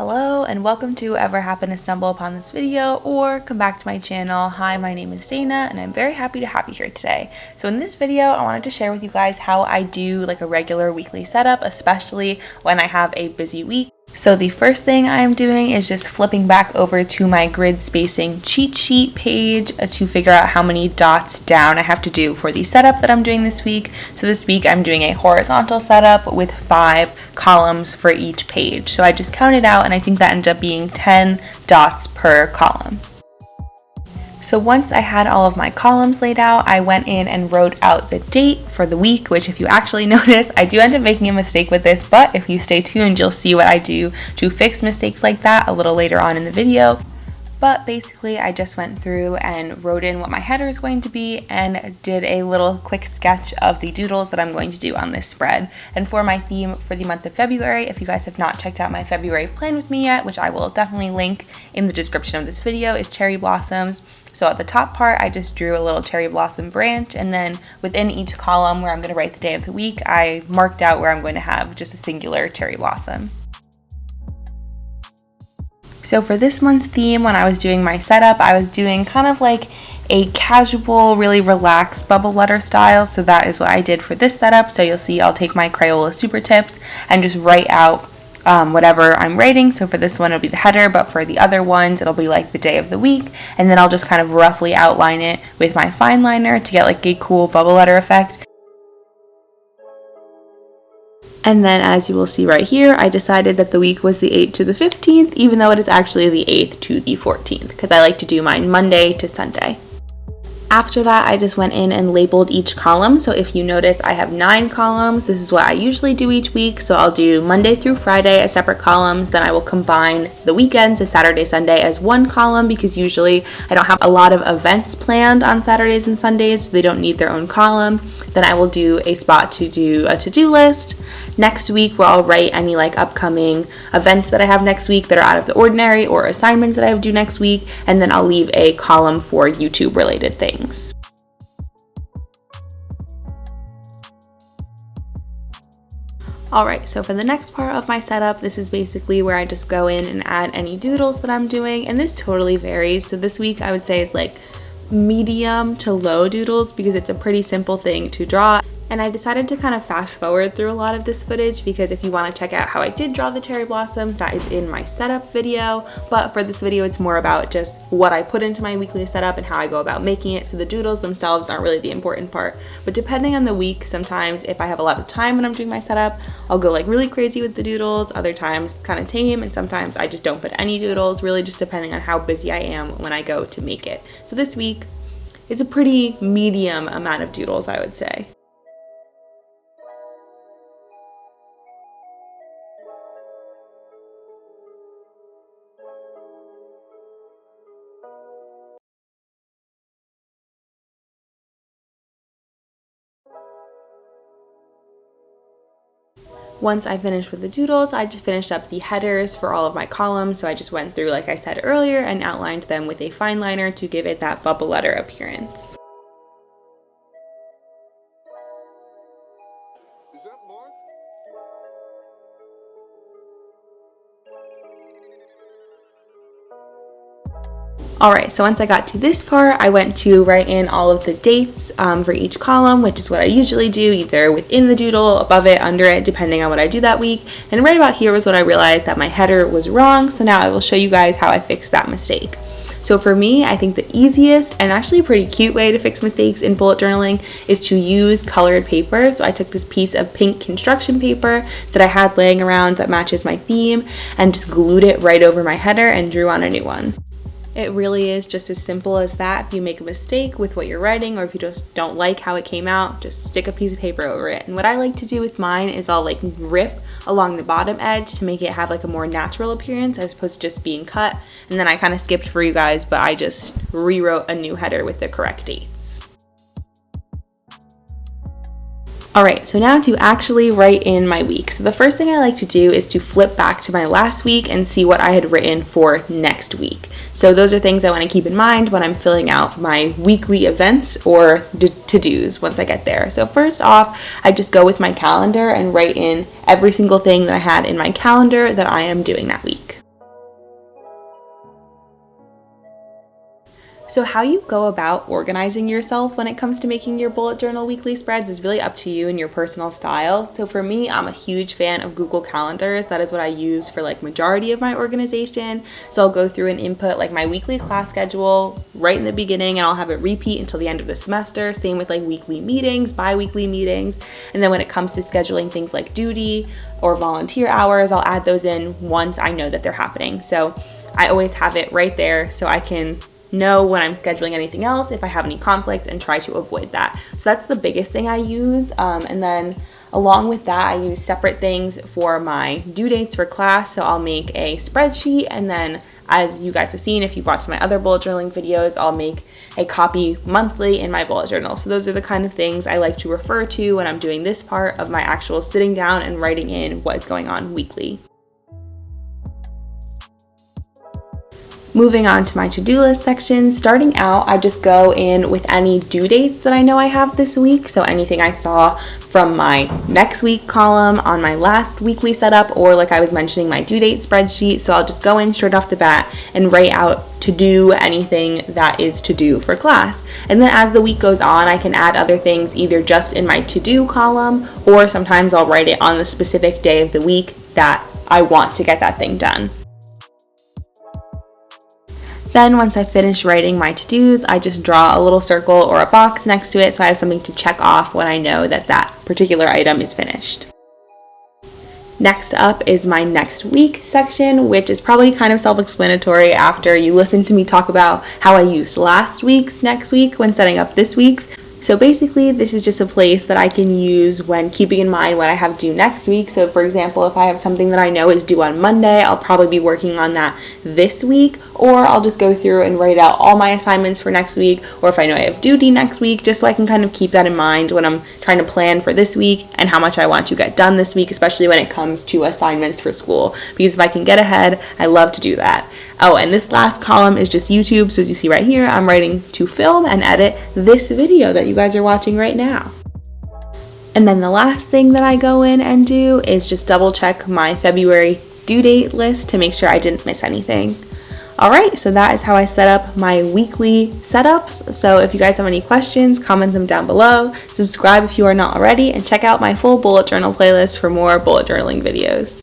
Hello and welcome to whoever happened to stumble upon this video or come back to my channel. Hi, my name is Dana and I'm very happy to have you here today. So in this video, I wanted to share with you guys how I do like a regular weekly setup, especially when I have a busy week. So the first thing I'm doing is just flipping back over to my grid spacing cheat sheet page to figure out how many dots down I have to do for the setup that I'm doing this week. So this week I'm doing a horizontal setup with 5 columns for each page. So I just counted out and I think that ended up being 10 dots per column. So once I had all of my columns laid out, I went in and wrote out the date for the week, which if you actually notice, I do end up making a mistake with this, but if you stay tuned, you'll see what I do to fix mistakes like that a little later on in the video. But basically, I just went through and wrote in what my header is going to be and did a little quick sketch of the doodles that I'm going to do on this spread. And for my theme for the month of February, if you guys have not checked out my February plan with me yet, which I will definitely link in the description of this video, is cherry blossoms. So at the top part, I just drew a little cherry blossom branch, and then within each column where I'm going to write the day of the week, I marked out where I'm going to have just a singular cherry blossom. So for this month's theme, when I was doing my setup, I was doing kind of like a casual, really relaxed bubble letter style. So that is what I did for this setup. So you'll see I'll take my Crayola Super Tips and just write out whatever I'm writing. So for this one, it'll be the header, but for the other ones, it'll be like the day of the week. And then I'll just kind of roughly outline it with my fine liner to get like a cool bubble letter effect. And then as you will see right here, I decided that the week was the 8th to the 15th, even though it is actually the 8th to the 14th, because I like to do mine Monday to Sunday. After that, I just went in and labeled each column. So if you notice, I have 9 columns. This is what I usually do each week. So I'll do Monday through Friday as separate columns. Then I will combine the weekend, so Saturday, Sunday, as one column, because usually I don't have a lot of events planned on Saturdays and Sundays, so they don't need their own column. Then I will do a spot to do a to-do list. Next week, where I'll write any like upcoming events that I have next week that are out of the ordinary or assignments that I have due next week. And then I'll leave a column for YouTube related things. Alright, so for the next part of my setup, this is basically where I just go in and add any doodles that I'm doing, and this totally varies. So this week I would say it's like medium to low doodles because it's a pretty simple thing to draw. And I decided to kind of fast forward through a lot of this footage because if you want to check out how I did draw the cherry blossom, that is in my setup video. But for this video, it's more about just what I put into my weekly setup and how I go about making it. So the doodles themselves aren't really the important part. But depending on the week, sometimes if I have a lot of time when I'm doing my setup, I'll go like really crazy with the doodles. Other times it's kind of tame, and sometimes I just don't put any doodles, really just depending on how busy I am when I go to make it. So this week, it's a pretty medium amount of doodles, I would say. Once I finished with the doodles, I just finished up the headers for all of my columns. So I just went through, like I said earlier, and outlined them with a fine liner to give it that bubble letter appearance. Is that Mark? Alright, so once I got to this part, I went to write in all of the dates for each column, which is what I usually do, either within the doodle, above it, under it, depending on what I do that week. And right about here was when I realized that my header was wrong, so now I will show you guys how I fixed that mistake. So for me, I think the easiest and actually a pretty cute way to fix mistakes in bullet journaling is to use colored paper. So I took this piece of pink construction paper that I had laying around that matches my theme and just glued it right over my header and drew on a new one. It really is just as simple as that. If you make a mistake with what you're writing, or if you just don't like how it came out, just stick a piece of paper over it. And what I like to do with mine is I'll like rip along the bottom edge to make it have like a more natural appearance as opposed to just being cut. And then I kind of skipped for you guys, but I just rewrote a new header with the correct dates. Alright, so now to actually write in my week. So the first thing I like to do is to flip back to my last week and see what I had written for next week. So those are things I want to keep in mind when I'm filling out my weekly events or to-dos once I get there. So first off, I just go with my calendar and write in every single thing that I had in my calendar that I am doing that week. So how you go about organizing yourself when it comes to making your bullet journal weekly spreads is really up to you and your personal style. So for me, I'm a huge fan of Google Calendars. That is what I use for like majority of my organization. So I'll go through and input like my weekly class schedule right in the beginning, and I'll have it repeat until the end of the semester. Same with like weekly meetings, bi-weekly meetings. And then when it comes to scheduling things like duty or volunteer hours, I'll add those in once I know that they're happening. So I always have it right there so I can know when I'm scheduling anything else, if I have any conflicts, and try to avoid that. So that's the biggest thing I use. And then along with that, I use separate things for my due dates for class. So I'll make a spreadsheet, and then as you guys have seen, if you've watched my other bullet journaling videos, I'll make a copy monthly in my bullet journal. So those are the kind of things I like to refer to when I'm doing this part of my actual sitting down and writing in what is going on weekly. Moving on to my to-do list section, starting out, I just go in with any due dates that I know I have this week. So anything I saw from my next week column on my last weekly setup, or like I was mentioning, my due date spreadsheet. So I'll just go in straight off the bat and write out to do anything that is to do for class. And then as the week goes on, I can add other things either just in my to-do column, or sometimes I'll write it on the specific day of the week that I want to get that thing done. Then once I finish writing my to-dos, I just draw a little circle or a box next to it so I have something to check off when I know that that particular item is finished. Next up is my next week section, which is probably kind of self-explanatory after you listen to me talk about how I used last week's next week when setting up this week's. So basically, this is just a place that I can use when keeping in mind what I have due next week. So for example, if I have something that I know is due on Monday, I'll probably be working on that this week, or I'll just go through and write out all my assignments for next week, or if I know I have duty next week, just so I can kind of keep that in mind when I'm trying to plan for this week and how much I want to get done this week, especially when it comes to assignments for school. Because if I can get ahead, I love to do that. Oh, and this last column is just YouTube. So as you see right here, I'm writing to film and edit this video that you guys are watching right now. And then the last thing that I go in and do is just double check my February due date list to make sure I didn't miss anything. Alright, so that is how I set up my weekly setups. So if you guys have any questions, comment them down below. Subscribe if you are not already, and check out my full bullet journal playlist for more bullet journaling videos.